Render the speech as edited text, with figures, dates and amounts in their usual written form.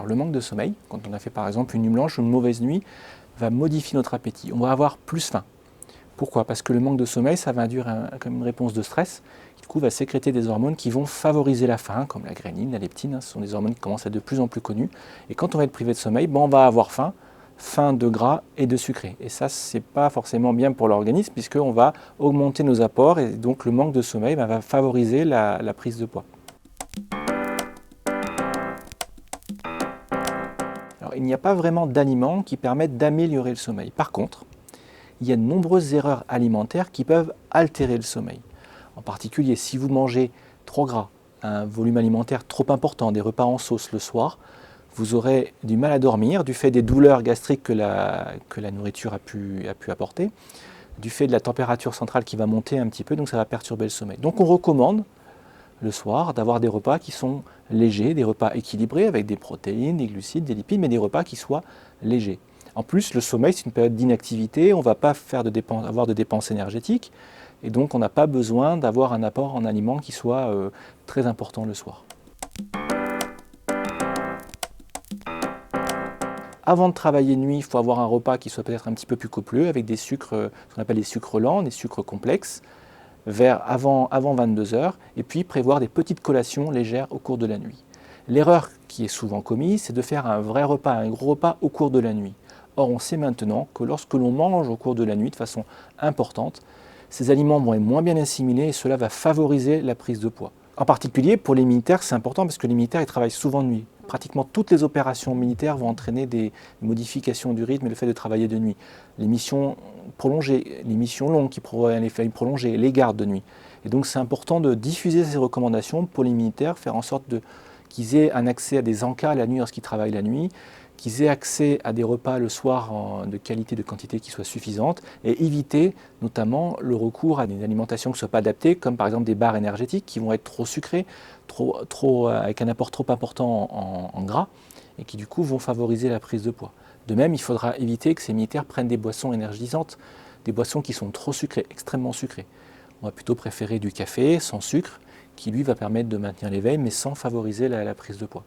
d'ailleurs, le manque de sommeil, quand on a fait par exemple une nuit blanche ou une mauvaise nuit, va modifier notre appétit. On va avoir plus faim. Pourquoi? Parce que le manque de sommeil, ça va induire comme une réponse de stress, qui du coup va sécréter des hormones qui vont favoriser la faim, comme la gréline, la leptine. Ce sont des hormones qui commencent à être de plus en plus connues. Et quand on va être privé de sommeil, on va avoir faim, faim de gras et de sucré. Et ça, c'est pas forcément bien pour l'organisme, puisqu'on va augmenter nos apports, et donc le manque de sommeil va favoriser la prise de poids. Alors, il n'y a pas vraiment d'aliments qui permettent d'améliorer le sommeil. Par contre, il y a de nombreuses erreurs alimentaires qui peuvent altérer le sommeil. En particulier, si vous mangez trop gras, un volume alimentaire trop important, des repas en sauce le soir, vous aurez du mal à dormir du fait des douleurs gastriques que la nourriture a pu apporter, du fait de la température centrale qui va monter un petit peu, donc ça va perturber le sommeil. Donc on recommande le soir d'avoir des repas qui sont légers, des repas équilibrés avec des protéines, des glucides, des lipides, mais des repas qui soient légers. En plus, le sommeil, c'est une période d'inactivité, on ne va pas avoir de dépenses énergétiques, et donc on n'a pas besoin d'avoir un apport en aliments qui soit très important le soir. Avant de travailler de nuit, il faut avoir un repas qui soit peut-être un petit peu plus copieux, avec des sucres, ce qu'on appelle des sucres lents, des sucres complexes, avant 22 heures, et puis prévoir des petites collations légères au cours de la nuit. L'erreur qui est souvent commise, c'est de faire un vrai repas, un gros repas au cours de la nuit. Or, on sait maintenant que lorsque l'on mange au cours de la nuit de façon importante, ces aliments vont être moins bien assimilés et cela va favoriser la prise de poids. En particulier, pour les militaires, c'est important parce que les militaires ils travaillent souvent de nuit. Pratiquement toutes les opérations militaires vont entraîner des modifications du rythme et le fait de travailler de nuit. Les missions prolongées, les missions longues qui prévoient un effet prolongé, les gardes de nuit. Et donc c'est important de diffuser ces recommandations pour les militaires, faire en sorte qu'ils aient un accès à des encas la nuit lorsqu'ils travaillent la nuit, qu'ils aient accès à des repas le soir de qualité, de quantité qui soient suffisantes, et éviter notamment le recours à des alimentations qui ne soient pas adaptées, comme par exemple des barres énergétiques qui vont être trop sucrées, avec un apport trop important en gras, et qui du coup vont favoriser la prise de poids. De même, il faudra éviter que ces militaires prennent des boissons énergisantes, des boissons qui sont trop sucrées, extrêmement sucrées. On va plutôt préférer du café sans sucre, qui lui va permettre de maintenir l'éveil, mais sans favoriser la prise de poids.